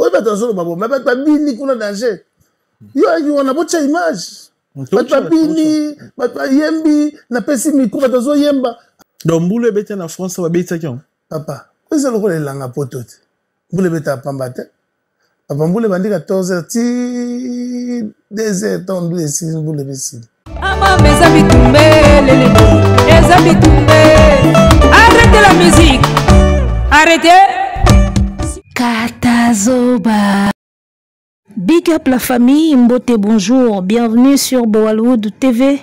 Oui, mais attention, mais pas bini qu'on a danger. On a pas de image. Pas bini, pas yembi, na pesi micro, attention yemba. Donc, Mboulé bête en France, ça va bête qui Papa, oui, c'est le rôle de l'anga poto. Mboulé bête à Pambate. Papa Mboulé bandi 14h, ti 2h, ton 2h, Mboulé bête. Ama mes amis tombés, les amis tombés. Arrêtez la musique. Arrêtez. Katazoba. Big up la famille, Mbote bonjour. Bienvenue sur Boalwood TV.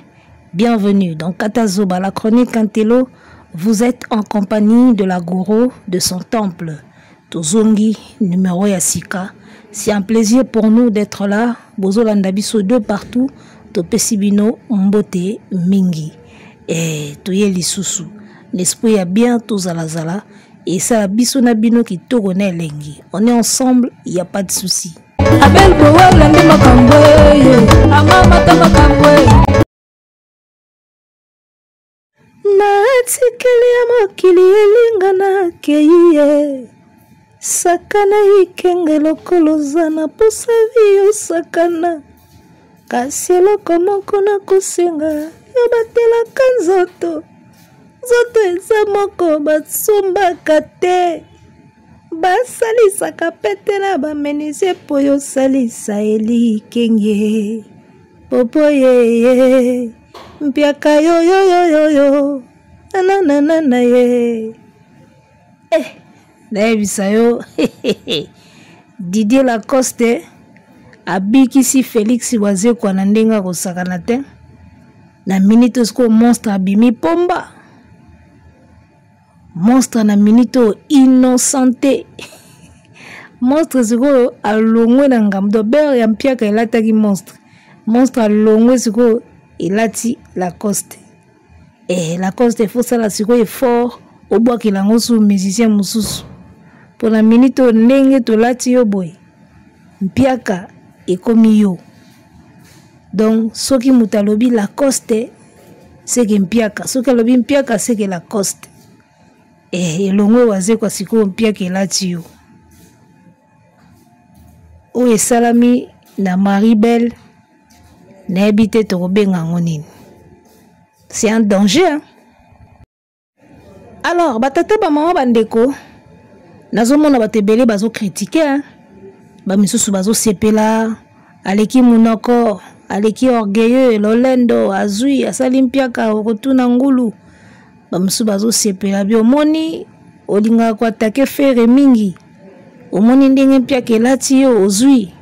Bienvenue dans Katazoba, la chronique Antelo. Vous êtes en compagnie de la gourou de son temple. Tozongi, numéro Yassika. C'est un plaisir pour nous d'être là. Bozo Landabiso de partout. Topesibino Mbote Mingi. Et Toye Lisusu. L'esprit a bien Tozalazala. Et ça a biso na bino qui togone lengi. On est ensemble, il n'y a pas de souci. Abel Boal Lande Makambwe. Amamata Makambwe. Natikeli ya mokili elingana keiye. Sakana ikenge lokolo zana posa vi sakana. Kasi eloko moko na kosenga yo batelaka nzoto. Nzoto eza moko basumbaka te. Basalisaka pete na bamenise po yo salisa elikenge. Popo ye mpiaka yo nananana ye. Naebisa yo Didier Lacoste abikisi Félix Wazekwa na ndenga kosakana te. Na minute sko monstre abimi pomba. Monstre na minute innocente. Monstre siko alongwe na ngamdo ber ya mpiaka elataki monstre. Monstre alongwe siko elati Lacoste. Lacoste faut ça la siko effort au bois ki lango sou musicien mususu. Pour la minute ndenge to lati yo boy. Mpiaka ekomi yo. Donc soki mutalobi Lacoste c'est que mpiaka, soki alobi mpiaka c'est que Lacoste. Elongwe Wazekwa siko mpiaka elati yo. Oye salami na Maribel na ebite tokobenga ngonini. C'est un danger hein? Alors batata ba mama bandeko nazomona batebele bazo critiquer hein? Ba misusu bazo sepela aleki munoko aleki orgueilleux lolendo azui asali mpiaka okotuna ngulu. Ba misusu bazo sepela bi omoni olinga kwa take fere mingi omoni ndenge mpiaka elati yo ozui.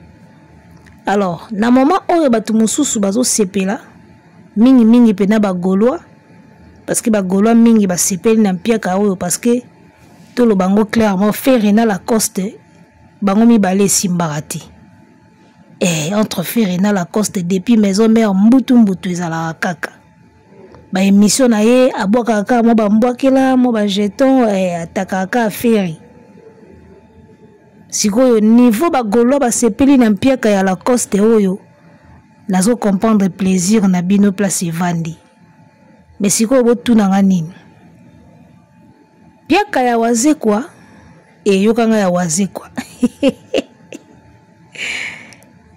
Alors na moment oyo batu mususu bazo sepela mingi pena ba Gaulois parce que ba Gaulois mingi ba sepeli na mpiaka oyo parce que tout le bango clairement Ferina Lacoste bango mibale simbarati. Entre Ferina Lacoste depuis maison mère mbutu ezala kaka. Ba émission na ye aboka kaka mo ba mbwakela mo ba jeton ataka kaka Ferry. Sikoyo niveau ba Gaulois ba sepeli na mpiaka ya Lacoste oyo nazo comprendre plaisir na bino place evandi. Mais sikoyo botuna nga nini? Mpiaka ya Wazekwa yokanga ya Wazekwa.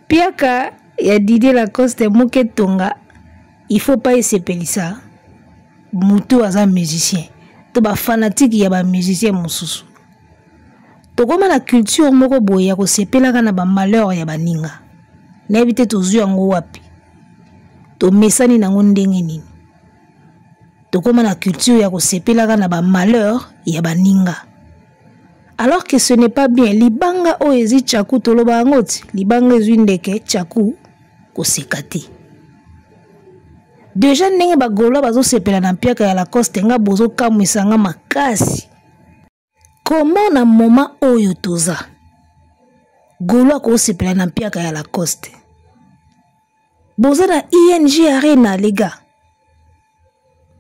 Mpiaka ya Didier Lacoste moke tonga il faut pas esepelisa mutu aza musicien to ba fanatique ya ba musicien mususu. Tokoma na culture moko boye ya kosepelaka na ba malheur ya baninga. Na ebite tozu yango wapi? To mesani nango ndenge nini? Tokoma na culture ya kosepelaka na ba malheur ya baninga. Alors que ce n'est pas bien. Libanga o ezi chaku toloba ngoti. Libanga ezwi ndeke chaku kosekati. Déjà ndenge ba Gaulois bazo sepela na mpiaka ya Lacoste nga bozo kamwisa nga makasi. Comment na moment oyo toza Gaulois ko sepela na mpiaka ya Lacoste. Boza na ING Arena les gars.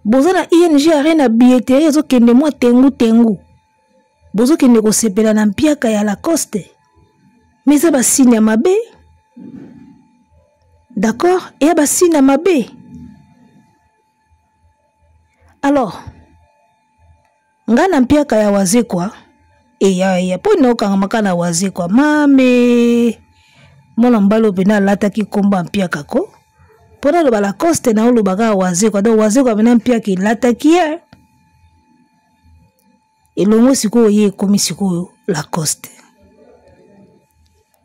Boza na ING Arena billetterie zo kende mwa tengu. Bozo kende ko sepela na mpiaka ya Lacoste. Mais ça ba signe mabe. D'accord? Et ba signe mabe. Alors, nga na mpiaka ya Wazekwa ya po no kanga makana waze kwa mame mona mbalo pena lata ki komba mpia kako pona lo bala coste na lo baga waze kwa do waze kwa bena mpia ki lata ki ya elongo siko ye komi siko la coste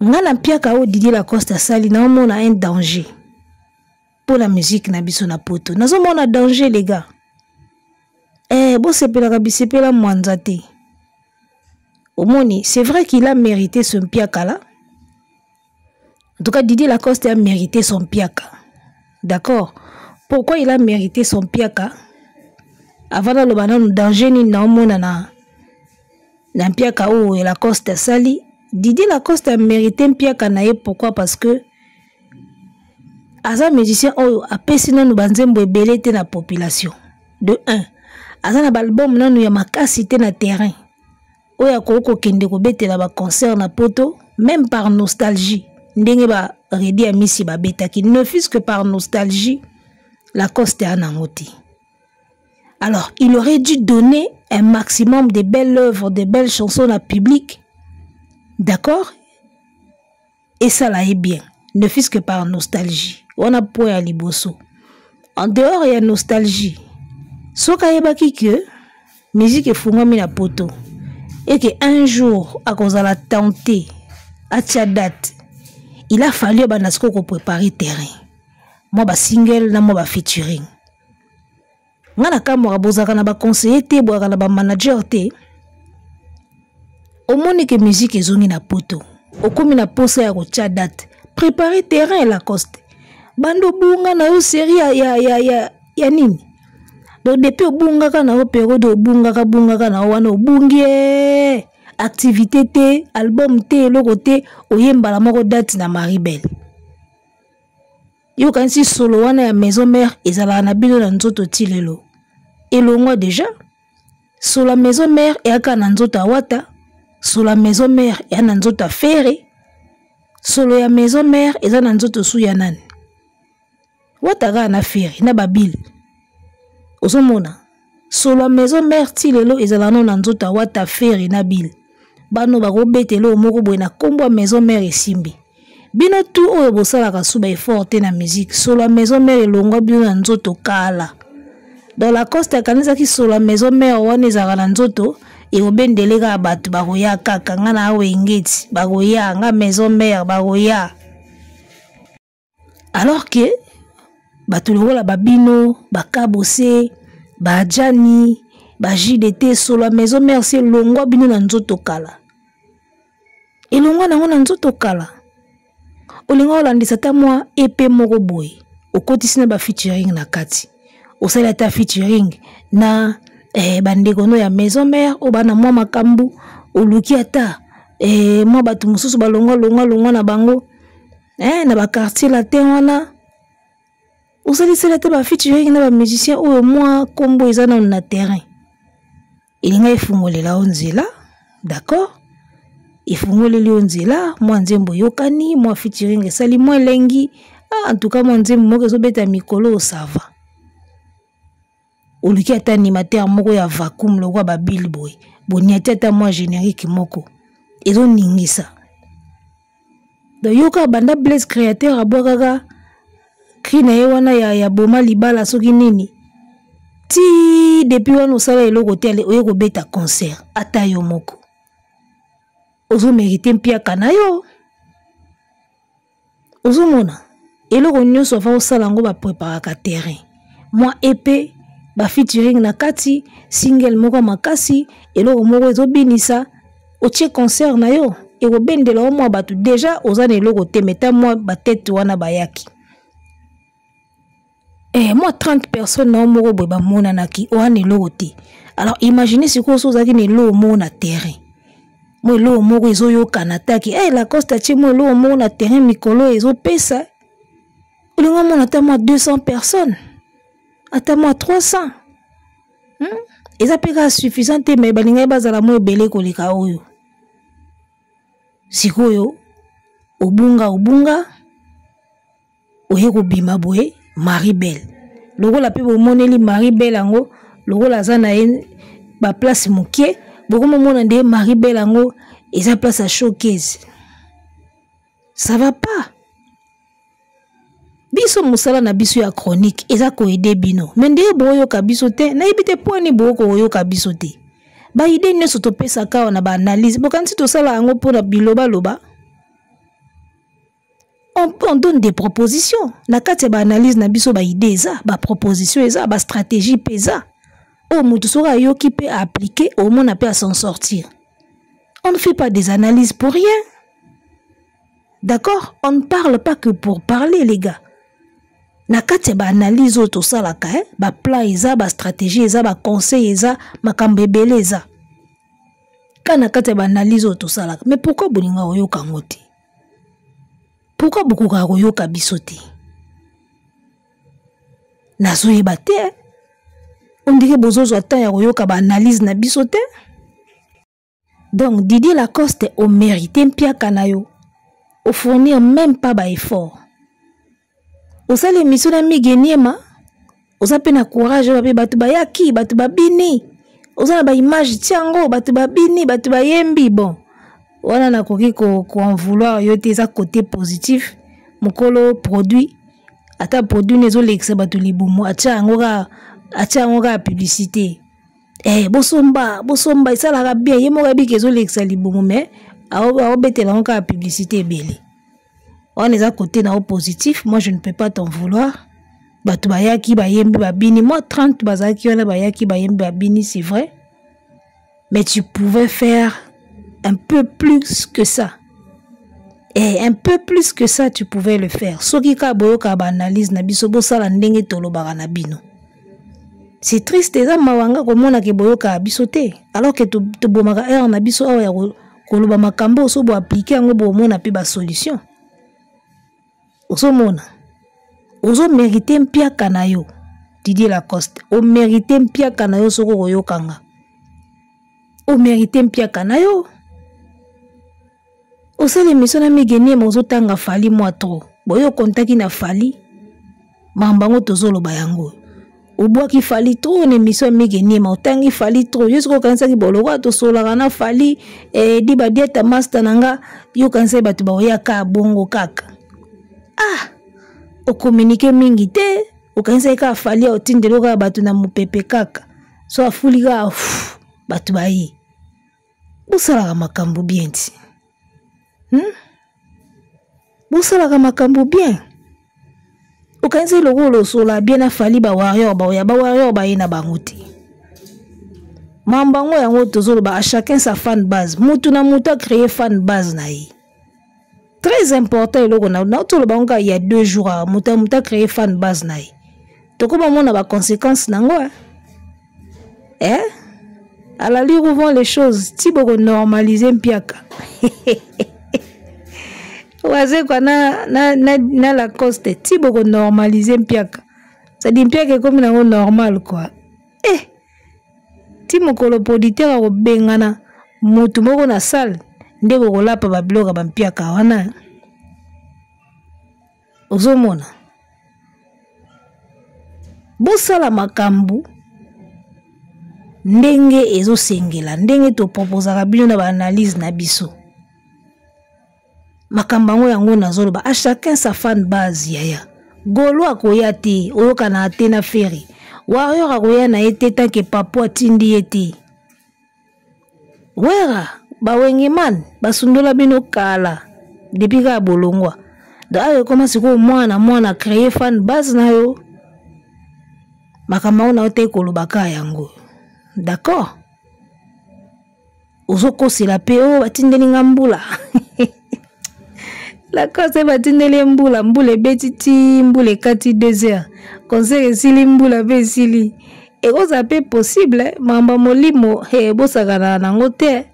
ngana mpia ka o Didier Lacoste sali na mona un danger pour la musique na biso na poto nazo mona danger les gars bon sepela kabisepela mwanzate Omoni, c'est vrai qu'il a mérité son piaka là. En tout cas, Didier Lacoste a mérité son piaka. D'accord? Pourquoi il a mérité son piaka? Avant le banan danger ni na omona na piaka ou Lacoste sali. Didier Lacoste a mérité un piaka na ye. Pourquoi? Parce que Aza musicien oh a pesi na banzembo ebele te na population. De 1. Aza na album na ya makasi te na terrain. Oya koko kende ko betela ba concert na poto même par nostalgie ndenge ba redi a misi ba betaki ne fût-ce que par nostalgie Lacoste a nangoti. Alors il aurait dû donner un maximum de belles œuvres, de belles chansons à public, d'accord, et ça là est bien ne fût-ce que par nostalgie. On a point à liboso en dehors il y a nostalgie soka yebaki que musique efungwami na poto et qu'un jour, à cause de la tenter, à tia date, il a fallu pour préparer terrain. Moi, ba single, na moi, ba featuring. Ngana kamora bozaka na ba conseiller te, boaka na ba manager te. Au monde que musique ezongi na poto. Au komi na posa ya ko tia date. Préparer terrain Lacoste. Bando bunga na yo série ya nini? Donc depuis obungaka na période obungaka na wana obungie activité te album te loko te oyemba la moko date na Maribel. Yo kansi solo wana ya maison mère ezala na bino na nzoto tilelo. Elongwa déjà sur la maison mère et aka na nzoto awata, sur la maison mère et na nzoto afere, solo ya maison mère eza na nzoto su ya nani. Wata ga na fere na babil. Ozomona solo maison mère ti lelo ezala no na nzoto awata fere na bil bano bako betelo moko boye na kombo maison mère esimbi bino tu oyo bosalaka suba effort te na musique solo maison mère elongwa bino na nzoto kala dans Lacoste kanisa ki solo maison mère wana ezala na nzoto e obendeleka bato bakoya kaka nga na awe ingeti bakoya nga maison mère bakoya alors que bato lokola babino bakabose bajani bajidete solo maison mère c'est longwa bino na nzoto kala elongwa nango na nzoto kala olinga olandisa ta mwa epe moko boye okotisi na ba featuring na kati osala ta featuring na bandeko no ya maison mère obana mwa makambu oluki ata mwa bato mosusu balongwa na bango na ba quartier latin wana osali sala te ba featuring na ba musicien oyo mwa kombo eza na terrain ilinga ifungolela onzela d'accord ifungoleli onzela mwa nzembo yokani mwa featuring esali mwa lengi en tout cas mwa nzembo moko ezobeta mikolo osava oluki ata animateur moko ya vacuum lokwa ba billboy boni ata mwa générique moko ezoningisa donc yoka banda Blaise créateur abwakaka krina ye wana ya boma libala soki nini ti depuis wana osala eloko te oye kobeta concert ata yo moko ozo mérite mpiaka na yo ozomona eloko nyonso ava osala yango bapreparaka terrain mwa epe ba featuring na kati single moko makasi eloko moko ezobinisa otie concert na yo ekobendela o mwa bato déjà oza na eloko te meta mwa batete wana bayaki moi 30 personnes na moko boye bamonanaki oana eloko te alors imaginez sikoyo so ozalaki na eloko moko na terrain mo eloko moko ezoyokana taki Lacoste atie mo eloko moko na terrain mikolo ezopesa olinga mona ata mwa 200 personnes ata mwa 300 eza peka suffisant te me balingai bazala mo ebele koleka oyo sikoyo obunga oye kobima boye Maribel lokola pe bomoneli Maribel yango lokola aza na ye ba place mokie Beaucoup de monde dit Marie-Belle Ango, ils ont place à showcase. Ça va pas. Biso musala na biso ya chronique, eza ko aider bino. Mais ndé boyo ka biso te, na ibite poni boko oyo ka biso te. Ba idée ne soto pesa ka na ba analyse. Bokanti to sala ango pour na biloba loba. On donne des propositions. Na kati ba analyse na biso ba idée eza, ba proposition eza, ba stratégie pesa. Oh, mutu sera yo qui peut appliquer, au moins on peut s'en sortir. On ne fait pas des analyses pour rien. D'accord? On ne parle pas que pour parler, les gars. Na kati ba analyse auto sala ka, ba plan eza, ba stratégie eza, ba conseil eza, makambebele eza. Kana kati ba analyse auto sala. Mais pourquoi bolinga oyo kangote? Pourquoi beaucoup ka oyo ka bisote? Nazoye bate. On dirait bozozo atan ya oyo ka ba analyse na bisote. Donc Didier Lacoste au mérité mpia kanayo. Au fournir même pas ba effort. Au sale émission na migeniema. Au sape na courage ba batu ba yaki, batu ba bini. Au sale ba image tiango, batu ba bini, batu ba yembi bon. Wana na koki ko en vouloir yote za côté positif. Mokolo produit. Ata produit nezo lexe batu libumu acha angoka publicité. Bosomba ça la bien yemo gabi kezo lexa libumu mais a betela angoka publicité belé. On est à côté na positif, moi je ne peux pas t'en vouloir. Batu bayaki bayembi babini, moi 30 bazaki on bayaki bayembi babini, c'est vrai. Mais tu pouvais faire un peu plus que ça. Et un peu plus que ça, tu pouvais le faire. Soki ka boyo ka ba analyse na biso bo sala ndenge tolo na bino. C'est triste eza mawanga komona ke boyo ka biso te. Alors que to bomaka er na biso awa ya koloba makambo so bo appliquer ngo bo mona pe ba solution. Oso mona. Ozo mériter mpia kanayo. Didier Lacoste. O mériter mpia kanayo soko koyo kanga. O mériter mpia kanayo. Au sein de l'émission na migeni mozo tanga fali moi trop. Boyo contaki na fali. Mambango tozolo bayango. Oboa ki fali trop na émission migeni ma otangi fali trop. Jusqu'au kanisa ki boloko to sola kana fali di ba dieta master nanga yo kanisa batu ba oya ka bongo kaka. Ah. O communiquer mingi te. O kanisa ka fali o tindelo ka batu na mupepe kaka. So afuli ka batu ba yi. Busala makambo bien ti. Bosala makambo bien. Okanze logo sola bien na fali ba warrior ba ina bangote. Mambango yango tozolo ba à chacun sa fan base. Mutu na mutu a créé fan base na yi. Très important logo na tolo bango il y a 2 jours mutu a créé fan base na yi. Toko ba mona ba conséquences nango à la lire où vont les choses, tiboko normaliser mpiaka. Waze kwa na Lacoste tiboko normaliser mpiaka. Ça dit mpiaka comme na normal quoi. Ti mokolo poditeur ko bengana mutu moko na salle ndeko ko lapa ba bloga ba mpiaka wana. Ozomona. Bosala makambu ndenge ezo sengela ndenge to proposaka bino na ba analyse na biso. Makambango yango nazoloba à chacun sa fan base yaya. Golo akoya te oyoka na ate na feri. Warrior akoya na ete tanke papo atindi ete. Wera bawengeman basundola bino kala depuis ka bolongwa. D'ailleurs comment c'est ko mwana créer fan base na yo. Makambango na ote kolobaka yango. D'accord? Ozoko sila peo batindeli ngambula. La cause batindeli mbula betiti mbula kati 2 heures. Conseil sili mbula be sili. Et ça peut possible mamba molimo bosakana nango te.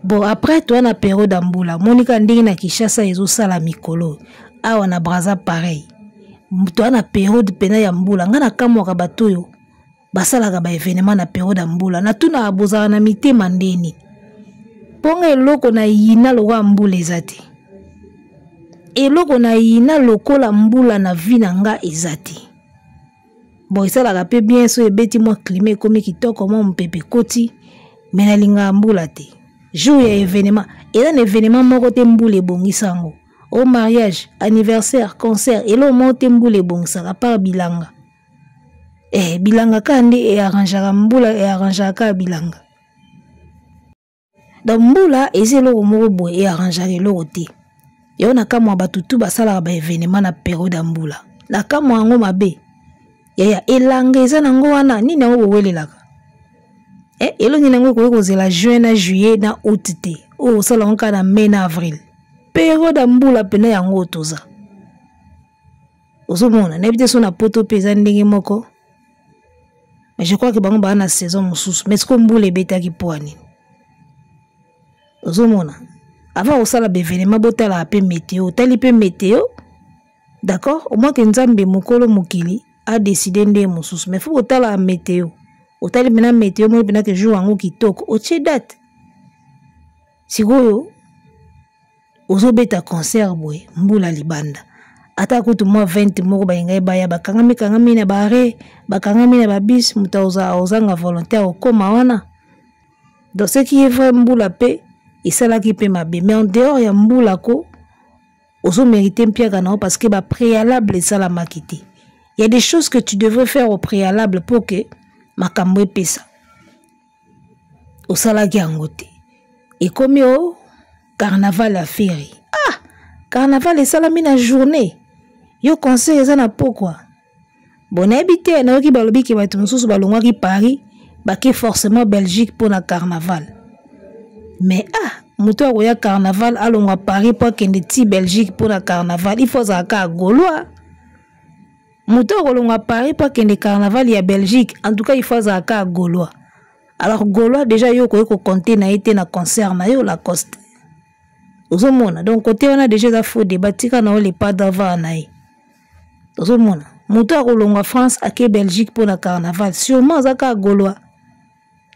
Bon après toi na période mbula Monica ndingi na Kishasa ezo sala mikolo. Awa na Braza pareil. Toi na période pena ya mbula ngana kamwa batoyo. Basalaka ba événement na période mbula na tuna abozana na mitema ndeni. Ponga eloko na yina lowa mbula ezati. Eloko na yina lokola mbula na vina nga ezati. Bon esalaka pe bien so ebeti mwa climat komi kitoko mwa mpepe koti mais nalinga mbula te jour ya événement eza na événement moko te mbula ebongisa yango au mariage anniversaire concert elo moko te mbula ebongisaka par bilanga bilanga ka nde earrangeaka mbula earrangeaka bilanga donc mbula eza eloko moko boye earrangeaka eloko te yo na kamwa batutu basalaka baévénement na période ya mbula na kamwa yango mabe yaya elanga eza nango wana nini yango bowelelaka elo nini yango ekoki kozela juin na juillet na août te oyo osala yango kaka na mai na avril période ya mbula pene yango toza ozomona nayebi te so na poto mpe eza ndenge moko mais je crois que bango baa na saison mosusu mais siko mbula ebetaki mpo ya nini ozomona avant kosala baévénement botalaka mpe météo otali mpe météo d'accord au moins ke nzambe mokolo mokili a décidé nde mosusu mais faut kotala météo otali mena météo moni mpena ke jour yango kitoko otie date sikoyo ozobeta concert boye mbula libanda ata kutu mwa 20 moko bayengai baya bakangami na bare bakangami na babis muta ozanga volontaire okoma wana donc ce qui est vrai mbula pe esalaki pe mabe mais en dehors ya mbula ko ozo mériter mpiaka nao parce que ba préalable esalamaki te il y a des choses que tu devrais faire au préalable pour que makambo epesa osalaki yango te ekomi o carnaval ya feri carnaval esalami na journée yo concert eza na pokwa bon nayebi te nayoki balobi ke bato mosusu balongwaki Paris bake forcément Belgique pour na carnaval mais moto akoya carnaval alongwa Paris po akende ti Belgique pour na carnaval il faut azalaka agolwa moto akolongwa Paris po akende carnaval ya Belgique en tout cas il faut azalaka agolwa alors gaulois déjà yo koyei kokonte na ye te na concert na yo Lacoste ozomona donc côté wana déjà eza faux débat tika na yo le pas d'avant na ye ozomona moto akolongwa France ake Belgique pour na carnaval sûrement azaka gaulois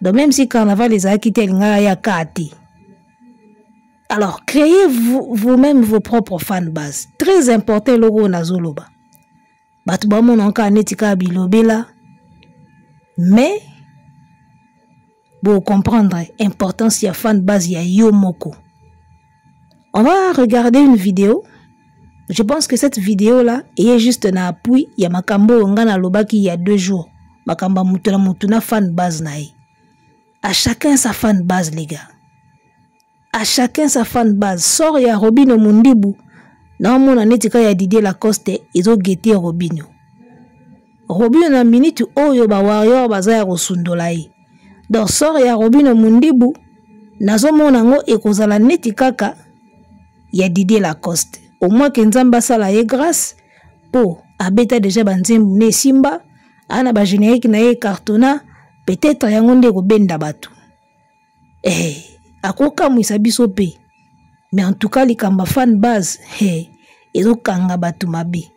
donc même si carnaval ezalaki te alingaka ya kati alors créez vous-même vos propres fan base très important eloko nazoloba bato bamona nka neti ka bilobela mais pour comprendre l'importance de fan base ya yo moko. On va regarder une vidéo. Je pense que cette vidéo là est juste na appui ya makambo ngana lobaki il y a 2 jours. Makamba mutuna fan base nae. À chacun sa fan base les gars. À chacun sa fan base. Sort ya Robino Mundibu. Na mona netika ya Didier Lacoste ezo gete Robino. Robino na minute oyo ba warrior baza ya kosundola ye. Donc sort ya Robino Mundibu nazomona ngo ekozala neti kaka ya Didier Lacoste au moins que nzamba sala ye grâce po abeta déjà banzembu ne simba ana ba générique na ye cartona peut-être yango nde ko benda batu akoka mwisa biso pe mais en tout cas likamba fan base ezo kanga batu mabe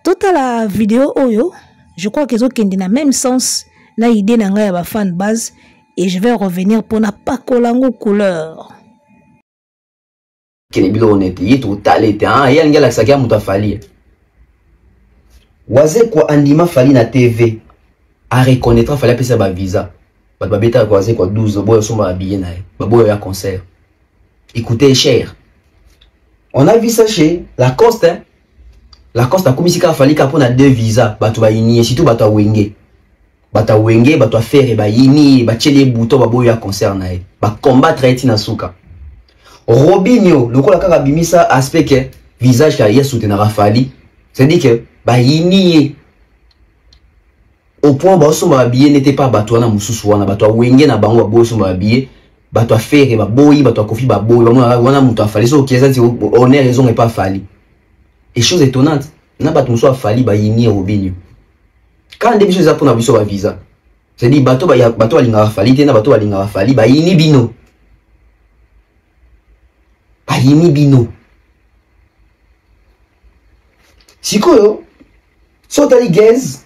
toute la vidéo oyo je crois que ezo kende na même sens na idée na nga ya ba fan base. Et je vais revenir pour na pas colango couleur. Quel est bien honnête, il est total été hein, il y a un gars qui s'agit à muta fali. Waze quoi andima fali na TV à reconnaître fali apesa ba visa. Ba beta waze quoi 12 boy sont habillés na ba boy ya concert. Écoutez cher. On a vu ça chez Lacoste hein. Lacoste a commis ka fali ka pour na 2 visas, ba tu ba ini surtout ba tu wenge. Bata wenge bata faire ba yini ba chele buto ba boya concert na e ba combattre eti na suka Robinho lokola kaka bimisa aspect que visage ya Yesu te na rafali c'est dit que ba yini au point ba so ba bien n'était pas bato na mususu wana bato wenge na bango ba boyo so ba bien bato faire ba boyi bato kofi ba boyi ba wana muto afali so kieza ti honneur raison est pas fali et chose étonnante na bato muso afali ba yini Robinho. Quand des choses pour na biso ba visa c'est dit bato balinga fali te na bato balinga fali ba yini bino sikoyo so tali gaz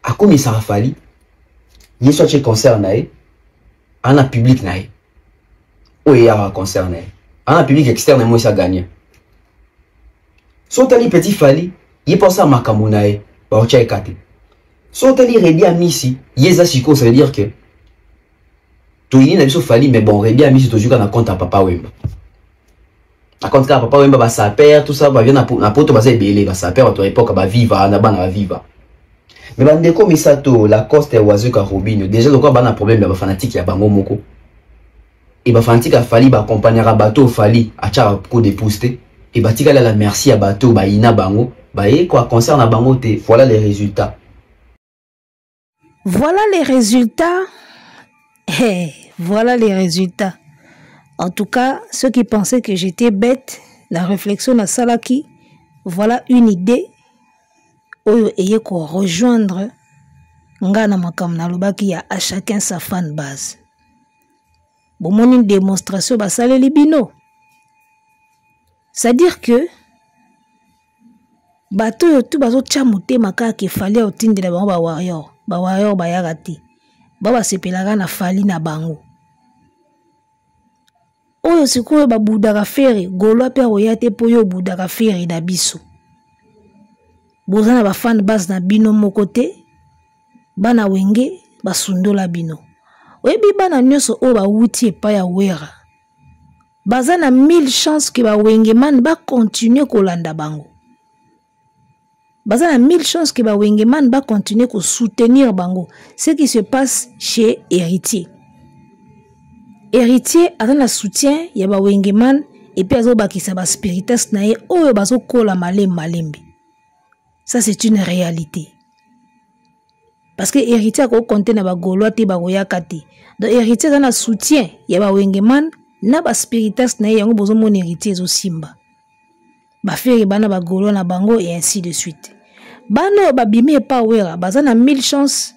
akomi sa fali yeso che concert nae ana public nae o ya concert nae ana public externe mo sa gagner so tali petit fali il pense à makambo nae. So tali ready à Missy, yeza siko, ça veut dire que toyini na biso fali mais bon rebia misi tojuka na compte à Papa Wemba. Na compte à Papa Wemba ba sa père tout ça ba vient na poto ba za ebele ba sa père à l'époque ba viva na bana ba viva. Mais bande ko misato la coste Wazuka Robinho déjà donc ba na problème ba fanatique ya bango moko. Et ba fanatique a fali ba accompagnera bateau fali a cha ko dépousté et ba tika la merci à bateau ba ina bango ba e quoi concerne bango te voilà les résultats. Voilà les résultats. Hey, voilà les résultats. En tout cas, ceux qui pensaient que j'étais bête, la réflexion à Salaki, voilà une idée. Oyo eye ko rejoindre ngana makamna lobaki ya à chacun sa fan base. Bon, mon une démonstration basale libino. C'est-à-dire que bato yo tout bazo chamoute maka ke fallait otindela bango ba warrior ba yagati. Baba sepelaka na fali na bango. Oyo sikoyo ba budaka feri, golo pe oyate po yo budaka feri na biso. Bozana ba fan base na bino mokote, bana wenge basundola bino. Oyebi bana nyonso o ba wuti epa ya wera. Bazana 1000 chances que ba wenge man ba continuer kolanda bango. Bazana 1000 chances que ba wenge man ba continuer ko soutenir bango. Ce qui se passe chez Héritier. Héritier a un soutien ya ba wenge man et puis azo bakisa ba spiritas na ye oyo bazo kola malembe. Ça c'est une réalité. Parce que Héritier a compté na ba goloa te ba goyaka te. Donc Héritier a un soutien ya ba wenge man na ba spiritas na ye yango bozo mon Héritier zo simba. Ba fere bana ba goloa na bango et ainsi de suite. Bano ba bimi pa wera bazana 1000 chances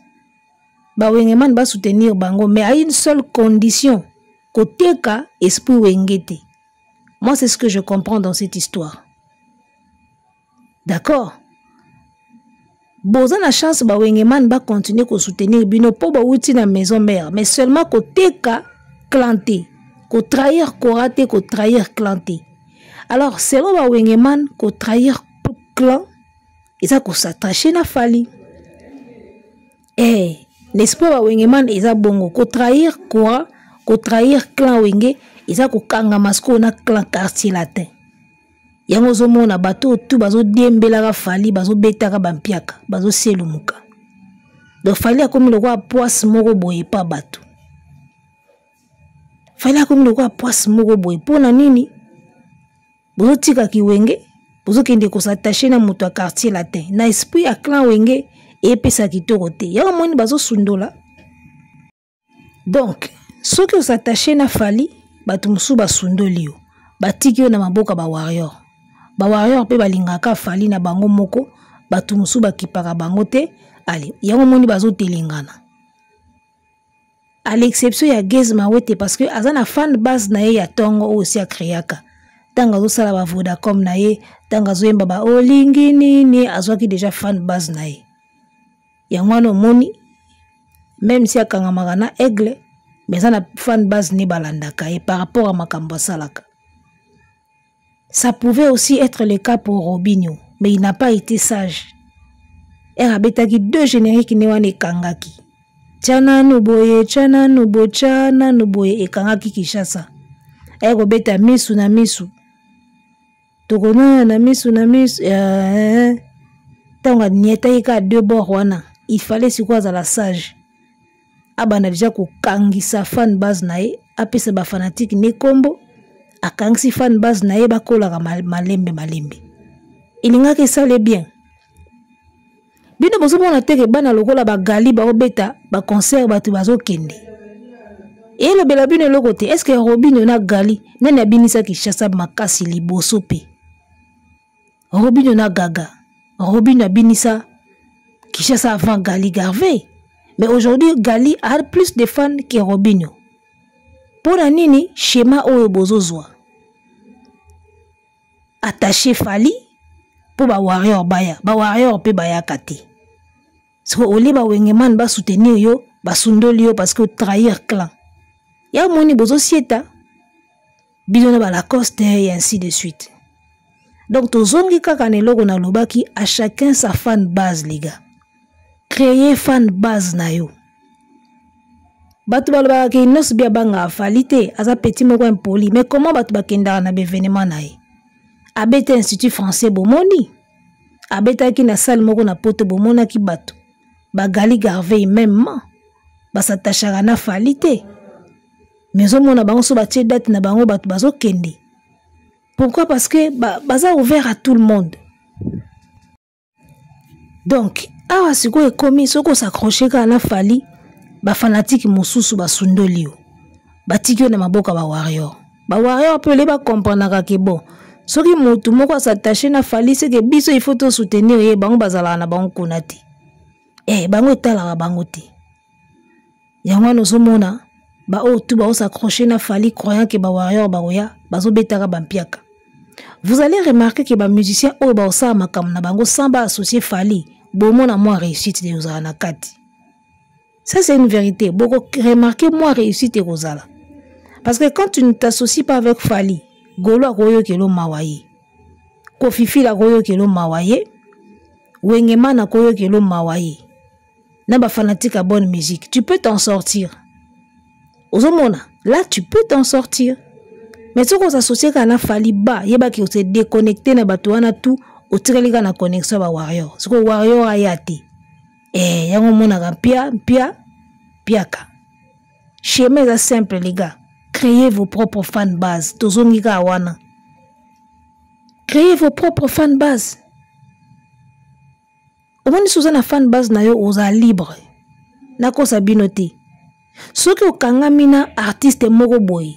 ba wenge man ba soutenir bango mais à une seule condition. Côté ka esprit wengete. Moi c'est ce que je comprends dans cette histoire. D'accord? Boza na chance ba wengeman ba continuer ko soutenir bino po ba wuti na maison mère mais seulement côté ka clanté, ko trahir ko raté, ko trahir clanté. Alors selon ba wengeman ko trahir clan, isa ko s'attacher na fali. Eh, l'espoir ba wengeman isa bongo ko trahir quoi? Ko trahir clan wenge isa ko kanga masko na clan quartier latin. Yango zomona bato tout bazo diembela fali bazo betaka bampiaka bazo selumuka. Donc fali a comme le roi poisse moko boye pa bato. Fali a comme le roi poisse moko boye pona nini? Bozo tika ki wenge bozo kende ko s'attacher na moto quartier latin. Na esprit a clan wenge et pesa kitoko te. Yango moni bazo sundola. Donc ceux qui s'attachaient na fali bato musu basundoli yo. Batiki yo na maboka ba warrior. Ba warrior pe balingaka fali na bango moko bato musu bakipaka bango te. Allez, yango moni bazo telengana. À l'exception ya Gez Mawete parce que azana fan base na ye ya tongo aussi a créaka. Tanga zo sala ba Vodacom na ye, tanga zo yemba ba olingi nini azwaki déjà fan base na ye. Yango no moni même si akanga magana aigle mais ça na fan base ni balandaka et par rapport à makambo salaka. Ça pouvait aussi être le cas pour Robinho, mais il n'a pas été sage. Et Rabetaki 2 génériques ne wane kangaki. Chana nuboye et kangaki Kishasa. Et Robeta misu na misu. Tokona na misu na misu. Tanga nieta ika 2 bords wana. Il fallait si quoi à la sage. Abana déjà ko kangisa fan base nae apesa ba fanatique ne kombo akangisi fan base nae bakola ka malembe ilinga ke ça le bien bino bozo mona teke bana lokola ba gali ba obeta ba concert ba tu bazo kende et le bela bino loko te est-ce que Robinho na gali nani abinisa ki chassa makasi liboso pe Robinho na gaga Robinho abinisa ki chassa avant Gali Garvey. Mais aujourd'hui, Gali a plus de fans que Robinho. Pour la nini, schéma oyo bozozwa. Attaché fali pour ba warrior baya. Ba warrior pe baya kate. So ole ba wengeman ba soutenir yo, ba sundoli yo parce que trahir clan. Ya moni bozo sieta. Bidona ba Lacoste et ainsi de suite. Donc tozongi kaka ne logo na lobaki à chacun sa fan base les gars. Créer fan base na yo. Batu balba ke nos bia banga falite aza petit moko impoli mais comment batu bakenda na événement nae abeta institut français bomoni abeta ki na salle moko na poto bomona ki batu bagali garvey même basatachaka na falite mais au mona bango so batie date na bango batu bazo kende. Pourquoi? Parce que baza ouvert à tout le monde. Donc awa siko ekomi soko s'accrocher ka na fali ba fanatique mosusu basundoli batiki na maboka ba warrior pe le ba comprendre ka bon soki mutu moko s'attacher na fali c'est que biso il faut to soutenir ye bango bazala na bango konati bango etala bango te yango no mona ba o tu ba s'accrocher na fali croyant que ba warrior ba oya bazo betaka bampiaka. Vous allez remarquer que ba musicien o ba osa makam na bango sans ba associer fali bomona moi réussite de ozala kati. Ça c'est une vérité. Beaucoup remarquez moi réussite ozala. Parce que quand tu ne t'associes pas avec Fali, Golo akoyo kelo mawaye. Kofifi la koyo kelo mawaye. Wengeman akoyo kelo mawaye. Na ba fanatique à bonne musique, tu peux t'en sortir. Ozomona, là tu peux t'en sortir. Mais si on s'associe à na Fali ba, yeba ki se déconnecter na batuana tout au tirelika na connexion ba warrior. Ce que warrior ayate. Yango mona piaka. Chemin est simple les gars. Créez vos propres fan bases. Tozongika awana. Créez vos propres fan bases. Au moins si vous avez fan base na yo oza libre. Nako sabinote. Soki okanga mina artiste moko boy.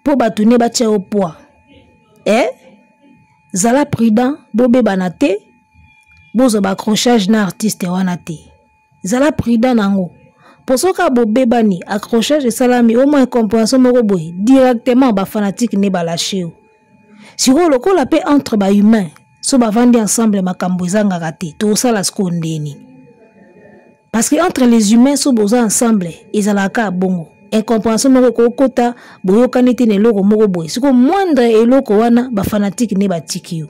Po batune batia au poids. Zala prudent, bobe banate, bozo accrochage na artiste wanate. Zala prudent nango. Pour ce ka bobe bani accrochage et salami au moins compréhension moko boy directement ba fanatique ne ba lâcher. Si vous le la paix entre ba humain, so ba vandi ensemble makambo ezanga raté, to sala skondeni. Parce que entre les humains so boza ensemble, ezalaka bongo. Incompréhension moko kota boyo kanete ne loko moko boy siko moindre eloko wana ba fanatique ne ba tikio.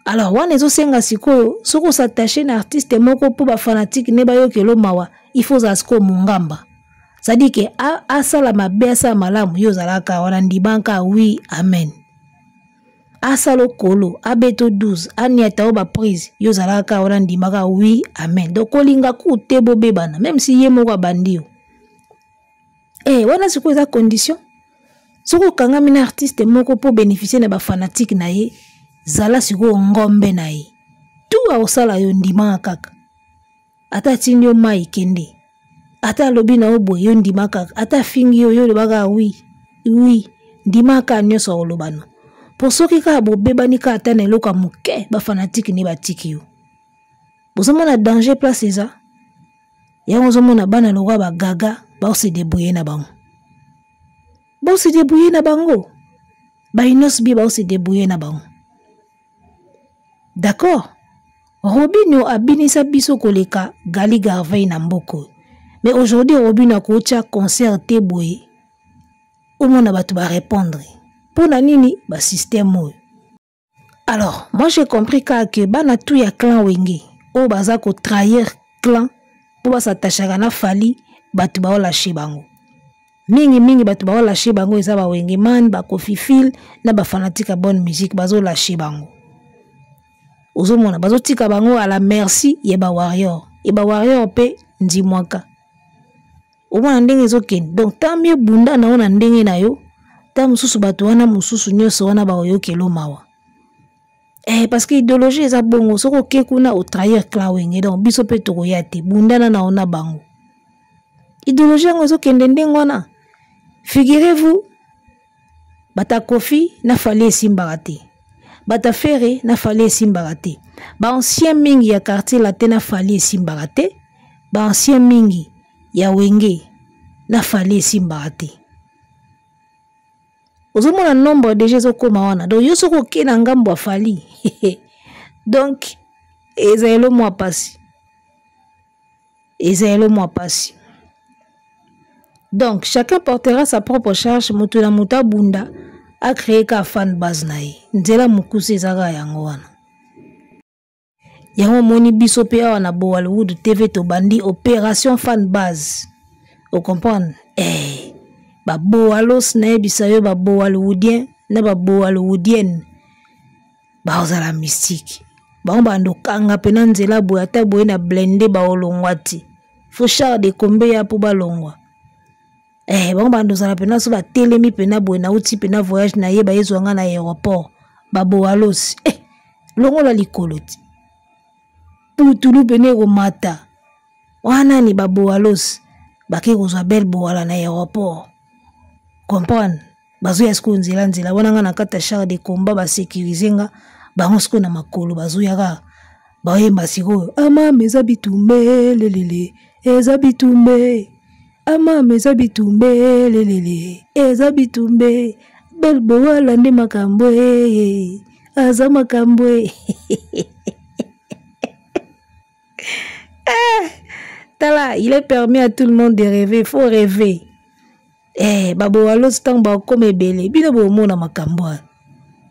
Alors wana ezo senga siko soko s'attacher na artiste moko po ba fanatique ne ba yokelo mawa il faut asko mungamba. Ça dit que a sala mabe sa malamu yo zalaka wana ndibanka oui amen. A salo kolo abeto 12 aniata oba prise yo zalaka wana ndimaka oui amen. Donc olinga ku te bobebana même si ye moko bandio. Wana siko eza condition. Soko kanga mina artiste moko po bénéficier na ba fanatique na ye, zala siko ngombe na ye. Tout a osala yo ndima kaka. Ata tinyo mai kende. Ata lobi na obo yo ndima kaka. Ata fingi yo lobaka oui. Ndima ka nyoso olobano. Pour soki ka bo bebani ka ata na eloka muke ba fanatique ne batiki yo. Bozomona danger place eza. Yango zomona bana lokwa ba gaga. Ba se débrouiller na bango. Ba se débrouiller na bango. Ba inos bi ba se débrouiller na bango. D'accord. Robinho abinisa biso koleka Gali Garvey na mboko. Mais aujourd'hui Robinho akocha concert te boye. Omona batu ba répondre. Pona nini ba système. Alors, moi j'ai compris que bana tout ya clan wenge. O baza ko trahir clan po ba s'attacher na Fali. Batu ba lâcher bango. Mingi batu ba lâcher bango eza ba wengeman ba kofifil na ba fanatique à bonne musique bazo lâcher bango. Ozomona bazo tika bango à la merci ye ba warrior. E ba warrior pe ndimwaka. Omona ndenge ezoken. Donc tant mieux bunda na ona ndenge na yo. Ta mususu batu wana mususu nyoso wana ba oyokelo mawa. Parce que idéologie eza bongo soko kekuna o trahir klawenge donc biso pe to koyate bunda na ona bango. Idéologie ngozo kendendengwana. Figurez-vous, bata kofi na fallait simbarate. Bata ferre na fallait simbarate. Ba ancien mingi ya quartier latin na fallait simbarate. Ba ancien mingi ya wenge na fallait simbarate. Ozomona nombre de gens koma wana. Donc yo soko ke na ngambo fali. Donc ezelo moi passi. Donc, chacun portera sa propre charge. Mutuna muta bunda a créé ka fan base nae. Nzela mukuse zaga yango wana. Yango moni biso pe awa na Bollywood TV to bandi opération fan base. Vous comprenez? Babo alos na ebisayo babo hollywoodien na babo hollywoodienne. Baozala mystique. Bando kanga pena nzela boya ta boye na blende ba olongwati. Faut char de kombe ya po balongwa. Bando zala pena so ba telemi pena boye na uti pena voyage na ye ba yezwanga na aéroport. Babo alos. Longo la likoloti. Putulu pene ko mata. Wana ni babo alos. Baki kozwa bel boala na aéroport. Comprendre? Bazuya siko nzela wana nga na kata char de combat ba sécuriser bango siko na makolo bazuya ka bayemba siko ama meza bitumbe lelele eza bitumbe ama meza bitumbe lelele eza bitumbe bel boala ndi makambo aza makambo Tala, il est permis à tout le monde de rêver, il faut rêver. Babo alos tang ba comme belé, bino bo mona makambo.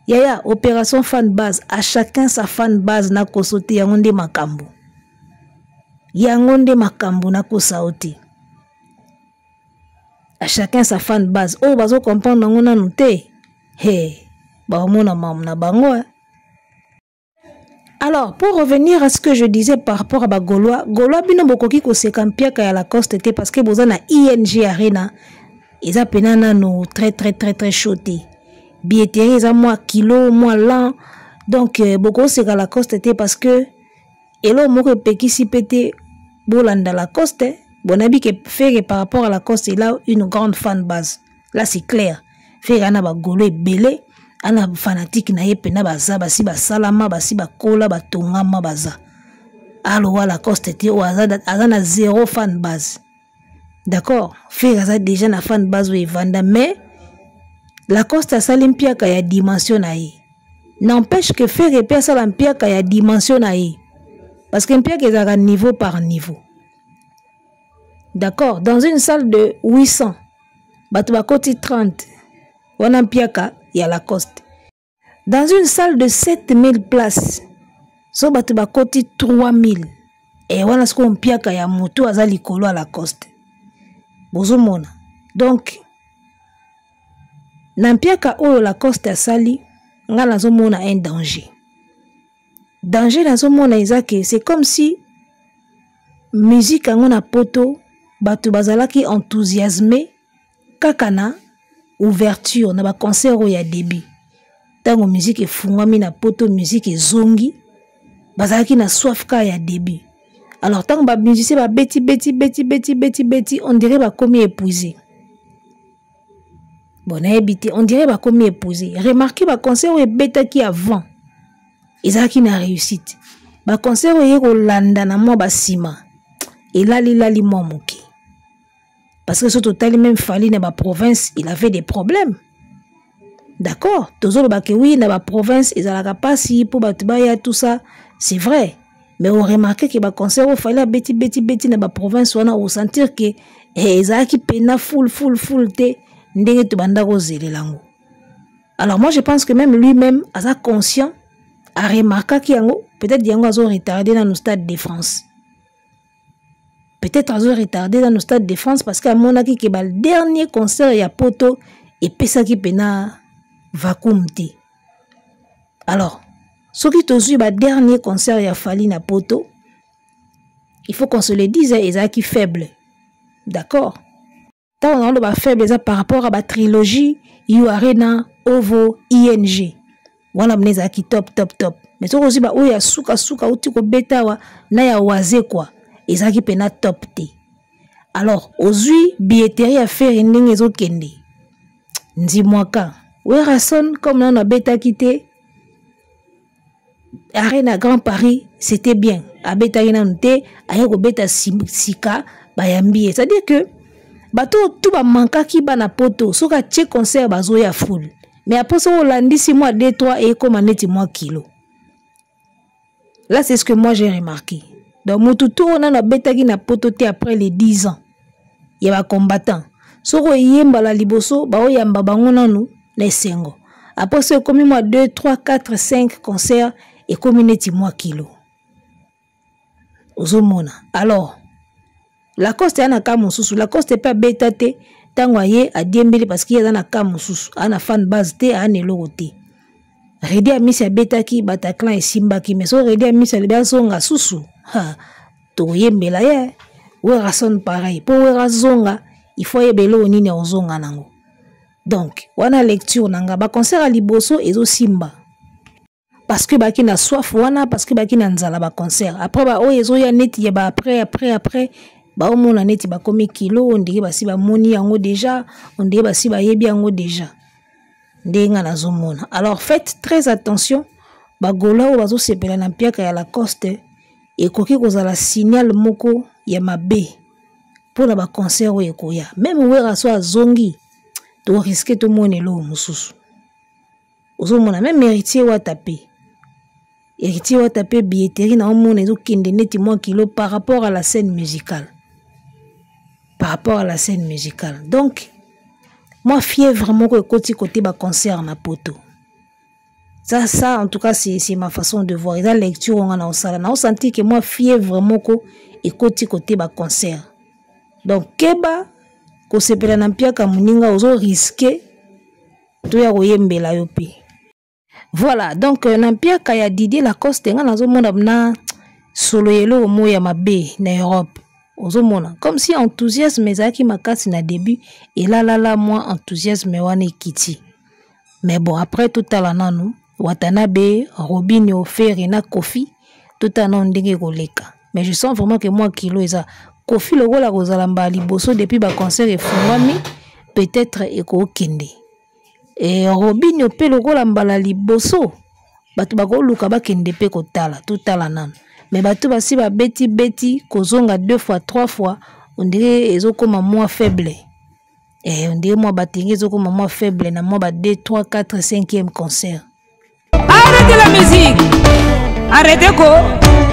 Yaya, opération fan base, à chacun sa fan base na kosote yangonde makambo. Yangonde makambo na kosaote. À chacun sa fan base. Oh, bazo comprendre ngona noté. Ba mona mam na bango. Alors, pour revenir à ce que je disais par rapport à Gaulois, Gaulois bino bokoki ko sekampia ka ya la coste te parce que boza na ING Arena. Ils appellent no très choté. Billetterie ils a moins kilo, moins lent. Donc beaucoup c'est à la coste te parce que et là moko peki si pété bolanda la coste. Bonabi que faire par rapport à la coste il a une grande fan base. Là c'est clair. Faire ana ba Gaulois belé. Ana fanatique na yepena baza basi basalama basi bakola batongama baza alors la coste te azana zéro fan base d'accord fait aza déjà na fan base ou vanda mais la coste a salimpia ka ya dimension na ye n'empêche que faire repère salimpia ka ya dimension na ye parce que mpia ezaka niveau par niveau d'accord dans une salle de 800 bato bakoti 30 wana mpiaka ya la coste. Dans une salle de 7000 places, so batu bakoti 3000. Et wana sko mpiaka ya moto aza likolo à la coste. Bozo mona. Donc, na mpiaka oyo la coste asali, nga nazo mona un danger. Danger nazo mona ezake, c'est comme si musique ango na poto, batu bazalaki enthousiasmé, kakana, ouverture na ba concert au ya début tango musique efungwami na poto musique ezongi bazalaki na soif ka ya début alors tango ba musicien ba beti on dirait ba komi épuisé bon habité on dirait ba komi épuisé remarquez ba concert au betaki avant ezalaki na réussite ba concert au yeko landa na mo ba sima elali mo moki. Parce que ce total même fallait dans la province, il avait des problèmes. D'accord? Toujours le oui, dans la province, ils n'avaient pas si pour batubaya tout ça, c'est vrai. Mais on remarquait que le concert, il fallait bêti dans la province, on a sentir que ils avaient qui pena full te, ndenge tu banda rosé lango. Alors moi je pense que même lui-même, a conscient, a remarqué qu'il y a peut-être qu'il y a retardé dans le stade de France. Peut-être qu'ils ont retardé dans le stade de France parce qu'à mon avis, le dernier concert, il y a poto et pesa qui pena vacuumte. Alors, ce qui te suit, le dernier concert, il y a fallu na poto. Il faut qu'on se le dise, ils ont qui faible. D'accord? Tant on a faible par rapport à la trilogie, il y a Arena, Ovo, ING. Voilà, on a qui top. Mais ce aussi, il y a souka, ou tiko beta, na ya waze quoi. Ezaki pena top te. Alors, aujourd'hui, billetterie à faire une ligne ezo kende. Dis-moi quand. Ouais, Rasson, comme on a bêta quitté, Arena Grand Paris, c'était bien. A bêta ginante, ayako bêta sika, bayambi. C'est-à-dire que, bato tout ba manka ki ba na poto, soka tche concert bazo ya full. Mais après ça, on l'a dit 6 mois, 2-3 et comme on est mois kilo. Là, c'est ce que moi j'ai remarqué. Donc, Moutoutou, on a betagi na pototé après les 10 ans. Il y a un combattant. Soko yemba la liboso, ba o yamba bango nanu, les sengo. Après ça, comme moi 2, 3, 4, 5 concerts et comme neti mois kilo. Ozomona. Alors, Lacoste ana ka mosusu Lacoste pe beta te tango ye a diembeli parce qu'il y a na ka mosusu ana fan base te ana eloko te Redi a misi abetaki Bataclan et Simbaki mais so Redi a misi alibia zonga susu ha to yembela ye we rason pareil pour we razonga il faut yebelo nini ozonga nango donc wana lecture nanga ba concert à liboso ezo simba parce que baki na soif wana parce que baki na nzala ba concert après ba o ezo ya neti ya ba après ba omona neti ba komi kilo ondike basi ba moni yango déjà ondike basi ba yebi yango déjà ndenga nazomona alors faites très attention ba gola o bazo sepela na mpiaka ya Lacoste ekoki kozala signal moko ya mabe pour ba concert o ekoya même wera so azongi to risquer to monelo mususu ozomona même héritier wa tapé billetterie na omona ezo kende neti moins kilo par rapport à la scène musicale donc moi fièvre moko ekoti côté ba concert na poto ça en tout cas c'est ma façon de voir la lecture on a osala na senti que moi fièvre moko ekoti côté ba concert donc keba ko sepela na mpiaka muninga ozo risquer to ya koyembela yo pe voilà donc na mpiaka ya Didier Lacoste nga nazomona na solo yelo mo ya mabe na Europe ozomona comme si enthousiasme ezaki makasi na début et là moi enthousiasme wana ekiti mais bon après tout à la nanu Watanabe Robinho Ferry na Kofi tout à non ndenge koleka mais je sens vraiment que moi kilo eza Kofi lokola kozala mba liboso depuis ba concert efungwami peut-être ekokende et Robinho pe lokola mbala liboso batu bakoluka bakende pe kotala tout à la nanu mais batu basi ba beti kozonga 2 fois 3 fois on dirait ezokoma moins faible et on dirait moi batingi ezokoma moins faible na moi ba 2 3 4 5e concert. Arrêtez la musique. Arrêtez quoi?